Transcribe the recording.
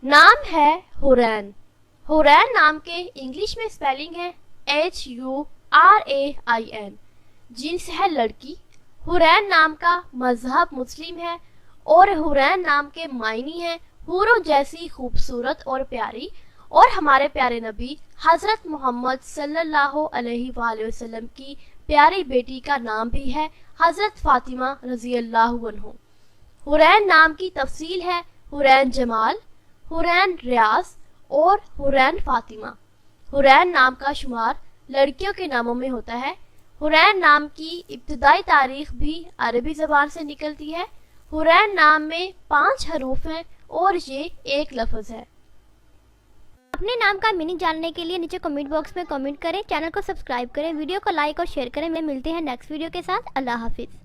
नाम है हुरैन। हुरैन नाम के इंग्लिश में स्पेलिंग है HURAIN। जिन्स है लड़की। हुरैन नाम का मजहब मुस्लिम है और हुरैन नाम के मायनी है हूरों जैसी खूबसूरत और प्यारी। और हमारे प्यारे नबी हजरत मोहम्मद सल्लल्लाहु अलैहि वसल्लम की प्यारी बेटी का नाम भी है हजरत फातिमा रजी अल्लाहु अन्हु। हुरैन नाम की तफसील है हुरैन जमाल, हुरैन रियाज और हुरैन फातिमा। हुरैन नाम का शुमार लड़कियों के नामों में होता है। हुरैन नाम की इब्तिदाई तारीख भी अरबी ज़बान से निकलती है। हुरैन नाम में 5 हरूफ हैं और ये एक लफ्ज़ है। अपने नाम का मीनिंग जानने के लिए नीचे कमेंट बॉक्स में कमेंट करें, चैनल को सब्सक्राइब करें, वीडियो को लाइक और शेयर करें। मिलते हैं नेक्स्ट वीडियो के साथ। अल्लाह हाफिज़।